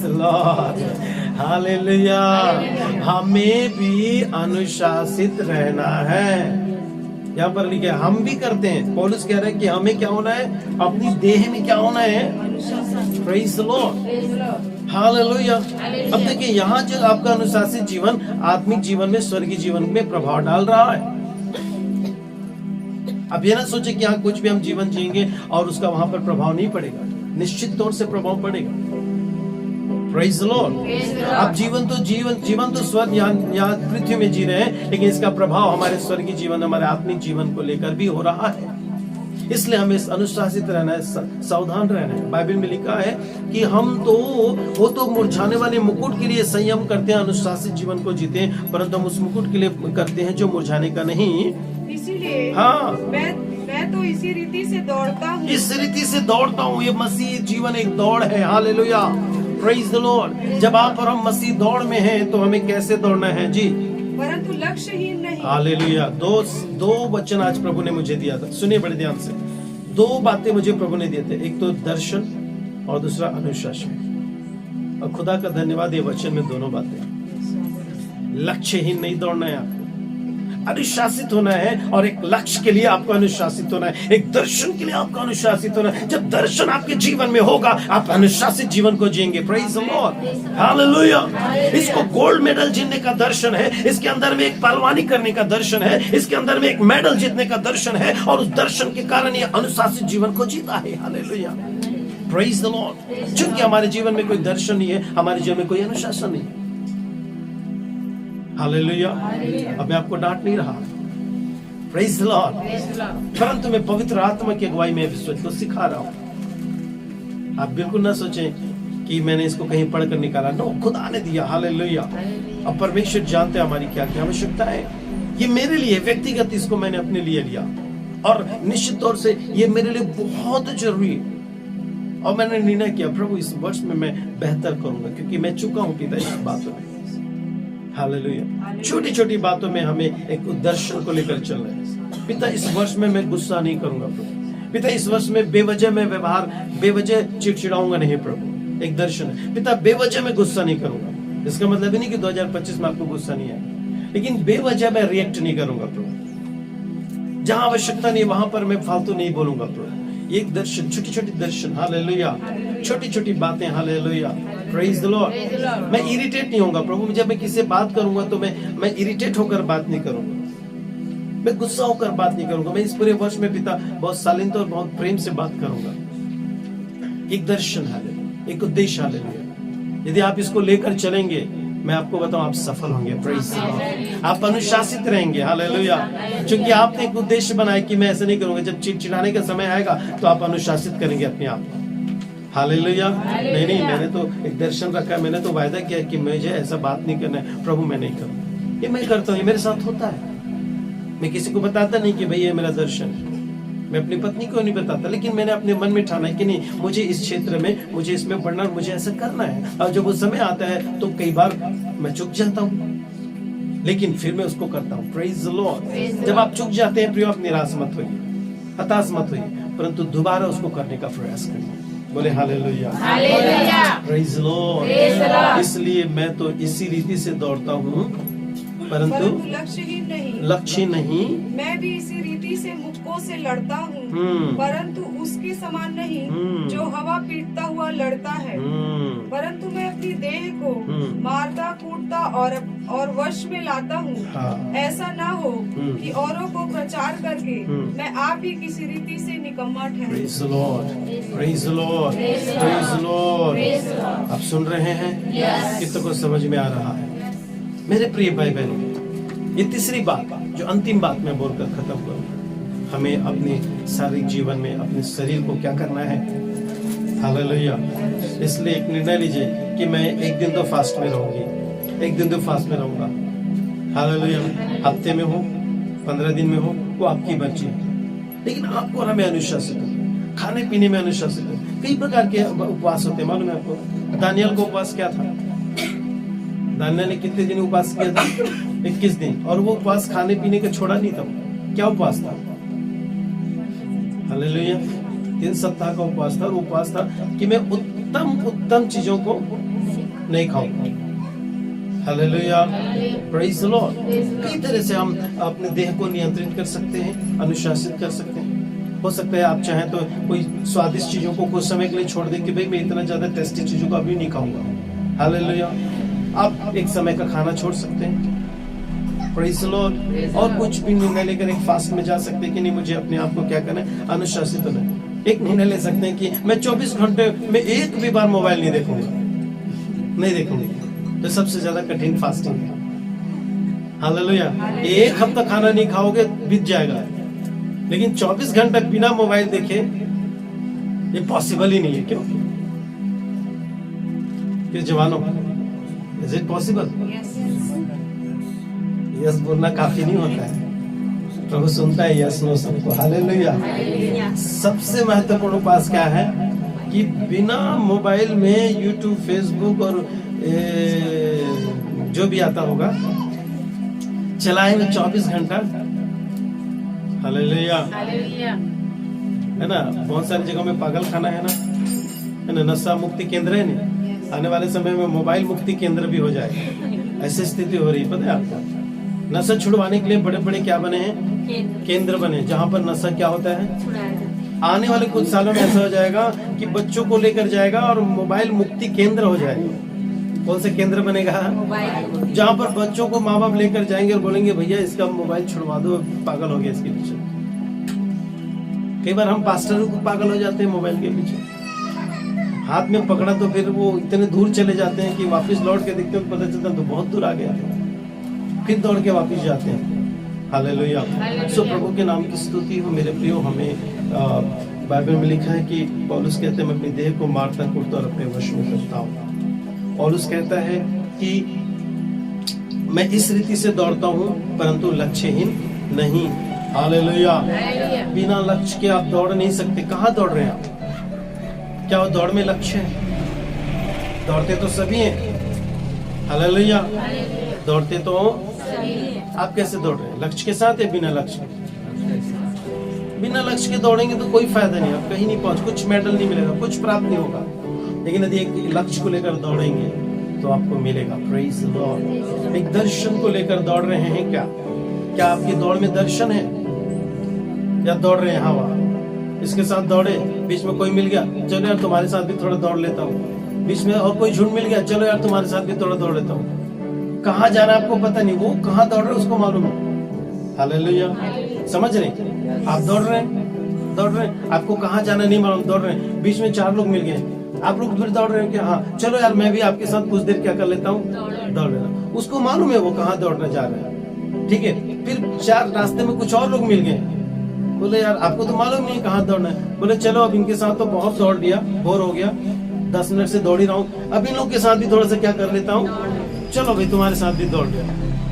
The Lord, hallelujah. हमें भी अनुशासित रहना है। यहाँ पर लिखे हम भी करते हैं। पौलुस कह रहे हैं कि हमें क्या होना है, अपनी देह में क्या होना है, प्रेज द लॉर्ड, हालेलुया। अब देखिए यहाँ जो आपका अनुशासित जीवन आत्मिक जीवन में, स्वर्गीय जीवन में प्रभाव डाल रहा है। अब ये ना सोचे कि यहाँ कुछ भी हम जीवन जिएंगे और उसका वहां पर प्रभाव नहीं पड़ेगा। निश्चित तौर से प्रभाव पड़ेगा। Praise the lord. आप जीवन तो स्वर्ग यहाँ पृथ्वी में जी रहे हैं, लेकिन इसका प्रभाव हमारे स्वर्गीय जीवन, हमारे आत्मिक जीवन को लेकर भी हो रहा है। इसलिए हमें अनुशासित रहना है, सावधान रहना है। बाइबल में लिखा है कि हम तो वो तो मुरझाने वाले मुकुट के लिए संयम करते हैं, अनुशासित जीवन को जीते हैं, परंतु हम उस मुकुट के लिए करते हैं जो मुरझाने का नहीं। इसीलिए हाँ, मैं तो इसी रीति से दौड़ता हूँ। इस रीति से दौड़ता हूँ। ये मसीह जीवन एक दौड़ है, हालेलुया, प्रेज द लॉर्ड। जब आप और हम मसीह दौड़ में हैं तो हमें कैसे दौड़ना है जी, परंतु लक्ष्यहीन नहीं। हालेलुया। दो वचन आज प्रभु ने मुझे दिया था, सुनिए बड़े ध्यान से। दो बातें मुझे प्रभु ने दिए थे, एक तो दर्शन और दूसरा अनुशासन। और खुदा का धन्यवाद, ये वचन में दोनों बातें। लक्ष्यहीन नहीं दौड़ना है, आपको अनुशासित होना है। और एक लक्ष्य के लिए आपको अनुशासित होना है, एक दर्शन के लिए आपको अनुशासित होना है। जब दर्शन आपके जीवन में होगा, आप अनुशासित जीवन को जिएंगे। Praise the Lord, hallelujah. इसको गोल्ड मेडल जीतने का दर्शन है, इसके अंदर में एक पहलवानी करने का दर्शन है, इसके अंदर में एक मेडल जीतने का दर्शन है, और उस दर्शन के कारण ये अनुशासित जीवन को जीता है। Hallelujah, praise the Lord. क्योंकि हमारे जीवन में कोई दर्शन नहीं है, हमारे जीवन में कोई अनुशासन नहीं है। हालेलुया। अब मैं आपको डांट नहीं रहा, प्रेज द लॉर्ड, परंतु मैं पवित्र आत्मा की अगुवाई में विश्वास को सिखा रहा हूं। आप बिल्कुल ना सोचें कि मैंने इसको कहीं पढ़कर निकाला। नो, खुदा ने दिया, हालेलुया। अब परमेश्वर जानते हैं हमारी क्या क्या आवश्यकता है। ये मेरे लिए व्यक्तिगत, इसको मैंने अपने लिए लिया, और निश्चित तौर से ये मेरे लिए बहुत जरूरी है। और मैंने निर्णय किया, प्रभु इस वर्ष में मैं बेहतर करूंगा, क्योंकि मैं चुका हूं पिता इस बातों में। हालेलुया। छोटी छोटी बातों में हमें एक दर्शन को लेकर चलना है। पिता इस वर्ष में मैं गुस्सा नहीं करूंगा प्रभु। पिता इस वर्ष में बेवजह में व्यवहार, बेवजह चिड़चिड़ाऊंगा नहीं प्रभु। एक दर्शन है, पिता बेवजह में गुस्सा नहीं करूंगा। इसका मतलब नहीं कि 2025 में आपको गुस्सा नहीं आएगा, लेकिन बेवजह मैं रिएक्ट नहीं करूंगा प्रभु। जहां आवश्यकता नहीं वहां पर मैं फालतू नहीं बोलूंगा प्रभु। एक दर्शन, छोटी छोटी दर्शन, हालेलुया, छोटी छोटी बातें, हालेलुया, प्रेज द लॉर्ड। मैं इरिटेट नहीं होऊंगा प्रभु। जब मैं किसी से बात करूंगा तो मैं इरिटेट होकर बात नहीं करूंगा, मैं गुस्सा होकर बात नहीं करूंगा। मैं इस पूरे वर्ष में पिता बहुत शालीनता और बहुत प्रेम से बात करूंगा। एक दर्शन, हालेलुया, एक उद्देश्य, हालेलुया। यदि आप इसको लेकर चलेंगे, मैं आपको बताऊं, आप सफल होंगे। Praise the lord. आप अनुशासित रहेंगे, हालेलुया, क्योंकि आपने एक उद्देश्य बनाया कि मैं ऐसा नहीं करूंगा। जब चिड़चिड़ाने का समय आएगा तो आप अनुशासित करेंगे अपने आप को। हालेलुया। नहीं, मैंने तो एक दर्शन रखा है, मैंने तो वायदा किया कि मुझे ऐसा बात नहीं करना है प्रभु, मैं नहीं करूंगा। ये मैं करता हूँ, ये मेरे साथ होता है। मैं किसी को बताता नहीं कि भाई ये मेरा दर्शन है। मैं अपनी पत्नी को नहीं बताता, लेकिन मैंने अपने मन में ठाना है कि नहीं, मुझे इस क्षेत्र में, मुझे इसमें बढ़ना, मुझे ऐसा करना है। और जब वो समय आता है तो कई बार मैं चुक जाता हूँ, लेकिन फिर मैं उसको करता हूँ। Praise the Lord. जब आप चुक जाते हैं प्रिय, आप निराश मत होइए, हताश मत होइए, परंतु दोबारा उसको करने का प्रयास करिए। बोले हालेलुया, प्रेज द लॉर्ड। इसलिए मैं तो इसी रीति से दौड़ता हूँ, परंतु लक्ष्य नहीं। मैं भी इसी रीति से मुक्कों से लड़ता हूँ, परंतु उसके समान नहीं जो हवा पीटता हुआ लड़ता है। परंतु मैं अपनी देह को मारता, कूटता और वश में लाता हूँ। हाँ। ऐसा ना हो कि औरों को प्रचार करके मैं आप ही किसी रीति से निकम्मा ठहरूं। Praise the lord, praise the lord, praise the lord. आप सुन रहे हैं? कितनों को समझ में आ रहा है? मेरे प्रिय भाई बहनों, ये तीसरी बात, जो अंतिम बात मैं बोलकर खत्म करूँ, हमें अपने शारीरिक जीवन में अपने शरीर को क्या करना है। हालेलुया। इसलिए एक निर्णय लीजिए कि मैं एक दिन तो फास्ट में रहूंगी, एक दिन तो फास्ट में रहूंगा। हालेलुया। हफ्ते में हो, 15 दिन में हो, वो आपकी मर्जी है, लेकिन आपको और हमें अनुशासित हो, खाने पीने में अनुशासित हो। कई प्रकार के उपवास होते हैं, मालूम है आपको? दानियल का उपवास क्या था? दानियल ने कितने दिन उपवास किया था? 21 दिन। और वो उपवास खाने पीने का छोड़ा नहीं था। क्या उपवास था? हालेलुया। 3 सप्ताह का उपवास था। और उपवास था कि मैं उत्तम चीजों को नहीं खाऊंगा। Hallelujah, praise the Lord. कई तरह से हम अपने देह को नियंत्रित कर सकते हैं, अनुशासित कर सकते हैं। हो सकता है आप चाहें तो कोई स्वादिष्ट चीजों को कुछ समय के लिए छोड़ दें कि भाई मैं इतना ज्यादा टेस्टी चीजों को अभी नहीं खाऊंगा। हालेलुया, आप एक समय का खाना छोड़ सकते हैं, प्रेज द लॉर्ड। और कुछ भी निर्णय लेकर एक फास्ट में जा सकते हैं कि नहीं, मुझे अपने आप को क्या करना है, अनुशासित होना है। एक निर्णय ले सकते हैं कि मैं 24 घंटे में एक भी बार मोबाइल नहीं देखूंगा, तो सबसे ज्यादा कठिन फास्टिंग है। हालेलुया, एक हफ्ता खाना नहीं खाओगे बीत जाएगा, लेकिन 24 घंटे बिना मोबाइल देखे ये पॉसिबल ही नहीं है। क्यों? फिर जवानों, इज इट पॉसिबल? यस बोलना काफी नहीं होता है, प्रभु सुनता है यस नो सबको। हालेलुया। सबसे महत्वपूर्ण उपास क्या है कि बिना मोबाइल में यूट्यूब, फेसबुक और जो भी आता होगा चलाएंगे 24 घंटा। हालेलुया, है ना। बहुत सारी जगहों में पागल खाना है ना, नशा मुक्ति केंद्र है नहीं, आने वाले समय में मोबाइल मुक्ति केंद्र भी हो जाएगा। ऐसी स्थिति हो रही, पता है आपको। नशा छुड़वाने के लिए बड़े बड़े क्या बने हैं, केंद्र बने, जहाँ पर नशा क्या होता है। आने वाले कुछ सालों में ऐसा हो जाएगा कि बच्चों को लेकर जाएगा और मोबाइल मुक्ति केंद्र हो जाएगा। कौन सा केंद्र बनेगा? जहाँ पर बच्चों को माँ बाप लेकर जाएंगे और बोलेंगे भैया इसका मोबाइल छुड़वा दो, पागल हो गया इसके पीछे। कई बार हम पास्टर को पागल हो जाते हैं मोबाइल के पीछे, हाथ में पकड़ा तो फिर वो इतने दूर चले जाते हैं कि वापस लौट के देखते हैं पता चलता तो बहुत दूर आ गया, फिर दौड़ के वापस जाते हैं। हालेलुया। सो प्रभु के नाम की स्तुति हो मेरे प्रियो। हमें बाइबल में लिखा है कि पौलुस कहते हैं मैं अपनी देह को मारता कूटता और अपने वश में करता हूँ। पौलुस कहता है कि मैं इस रीति से दौड़ता हूँ परंतु लक्ष्यहीन नहीं। हालेलुया। बिना लक्ष्य के आप दौड़ नहीं सकते। कहाँ दौड़ रहे हैं आप? क्या वो दौड़ में लक्ष्य है? दौड़ते तो सभी हैं। हालेलुया। दौड़ते तो आप कैसे दौड़ रहे हैं? लक्ष्य के साथ या बिना लक्ष्य? बिना लक्ष्य के दौड़ेंगे तो कोई फायदा नहीं, आप कहीं नहीं पहुंच, कुछ मेडल नहीं मिलेगा, कुछ प्राप्त नहीं होगा। लेकिन यदि एक लक्ष्य को लेकर दौड़ेंगे तो आपको मिलेगा। Praise the Lord. एक दर्शन को लेकर दौड़ रहे हैं क्या? क्या आपकी दौड़ में दर्शन है या दौड़ रहे हैं हवा? इसके साथ दौड़े, बीच में कोई मिल गया, चलो यार तुम्हारे साथ भी थोड़ा दौड़ लेता हूँ। बीच में और कोई झुंड मिल गया, चलो यार तुम्हारे साथ भी थोड़ा दौड़ लेता हूँ। कहाँ जा रहा है आपको पता नहीं, वो कहाँ दौड़ रहे उसको मालूम है। हालेलुया। समझ रहे? आप दौड़ रहे हैं, आपको कहाँ जाना नहीं मालूम, दौड़ रहे हैं। बीच में 4 लोग मिल गए, आप लोग फिर दौड़ रहे हैं कि हाँ चलो यार मैं भी आपके साथ कुछ देर क्या कर लेता हूँ, दौड़ लेना। उसको मालूम है वो कहाँ दौड़ने जा रहे हैं, ठीक है। फिर 4 रास्ते में कुछ और लोग मिल गए, बोले यार आपको तो मालूम नहीं कहाँ दौड़ना है। बोले चलो अब इनके साथ तो बहुत दौड़ लिया, बोर हो गया, 10 मिनट से दौड़ ही रहा हूँ, अब इन लोग के साथ भी थोड़ा सा क्या कर लेता हूँ, चलो भाई तुम्हारे साथ भी दौड़ लिया।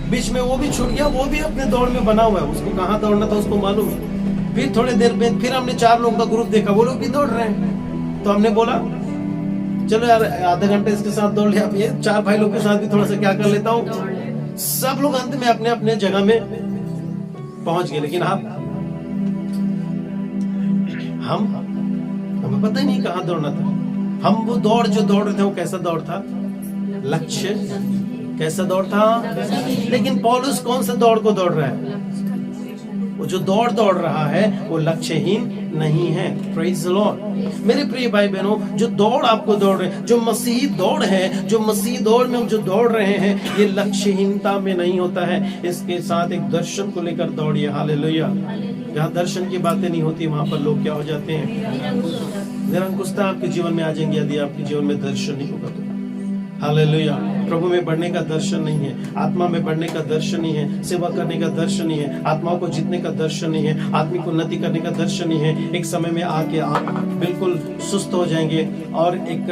बीच में वो भी छूट गया, वो भी अपने दौड़ में बना हुआ है, उसको कहाँ दौड़ना था उसको मालूम है। फिर थोड़ी देर में फिर हमने 4 लोगों का ग्रुप देखा, वो लोग भी दौड़ रहे हैं, तो हमने बोला चलो यार आधा घंटे इसके साथ दौड़ लिया, ये 4 भाई लोग के साथ भी थोड़ा सा क्या कर लेता हूँ। सब लोग अंत में अपने अपने जगह में पहुंच गए, लेकिन हमें पता ही नहीं कहाँ दौड़ना था। हम वो दौड़ जो दौड़ रहे थे वो कैसा दौड़ था? लक्ष्य कैसा दौड़ था? लेकिन पौलुस कौन सा दौड़ को दौड़ रहा है? वो जो दौड़ रहा है वो लक्ष्यहीन नहीं है। Praise the Lord. मेरे प्रिय भाई बहनों, जो दौड़ आपको दौड़ रहे हैं, जो मसीही दौड़ है, जो मसीही दौड़ में जो दौड़ रहे हैं, ये लक्ष्यहीनता में नहीं होता है। इसके साथ एक दर्शन को लेकर दौड़िए। हालेलुया। जहाँ दर्शन की बातें नहीं होती वहां पर लोग क्या हो जाते हैं? निरंकुशता आपके जीवन में आ जाएंगे यदि आपके जीवन में दर्शन नहीं होगा तो। हालेलुया। प्रभु में बढ़ने का दर्शन नहीं है, आत्मा में बढ़ने का दर्शन नहीं है, सेवा करने का दर्शन नहीं है, आत्माओं को जीतने का दर्शन नहीं है, आत्मिक उन्नति करने का दर्शन नहीं है। एक समय में आके आप बिल्कुल सुस्त हो जाएंगे और एक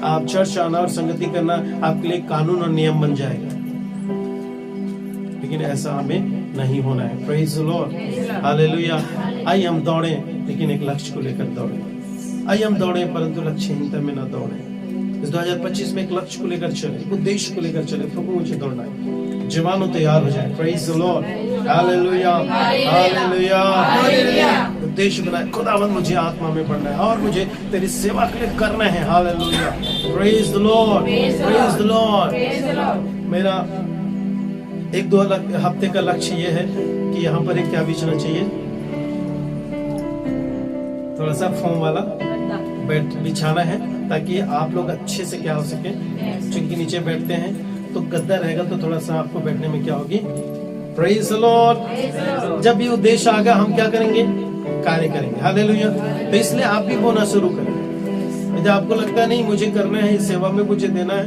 आप चर्च आना और संगति करना आपके लिए कानून और नियम बन जाएगा। लेकिन ऐसा हमें नहीं होना है। Praise the Lord. हालेलुया। आइए हम दौड़े, लेकिन एक लक्ष्य को लेकर दौड़े। आइए हम दौड़े परंतु लक्ष्यहीनता में न दौड़े। इस 2025 में एक लक्ष्य को लेकर चले, उद्देश्य को लेकर चले। प्रभु मुझे दौड़ना है। जवानों तैयार हो जाए। Praise the Lord. Hallelujah. Hallelujah. उद्देश्य बनाए, खुदावन मुझे आत्मा में बढ़ना है और मुझे तेरी सेवा के लिए करना है। Hallelujah, praise the lord, praise the Lord. मेरा 1-2 हफ्ते का लक्ष्य ये है कि यहाँ पर एक क्या बिछना चाहिए, थोड़ा सा फोम वाला बेड बिछाना है, ताकि आप लोग अच्छे से क्या हो सके, क्योंकि नीचे बैठते हैं तो गद्दा रहेगा तो थोड़ा सा आपको बैठने में क्या होगी। Praise the Lord. जब ये उद्देश्य आ गया, हम क्या करेंगे, कार्य करेंगे। हालेलुया। तो इसलिए आप भी बोना शुरू करें। यदि आपको लगता है नहीं मुझे करना है, इस सेवा में मुझे देना है,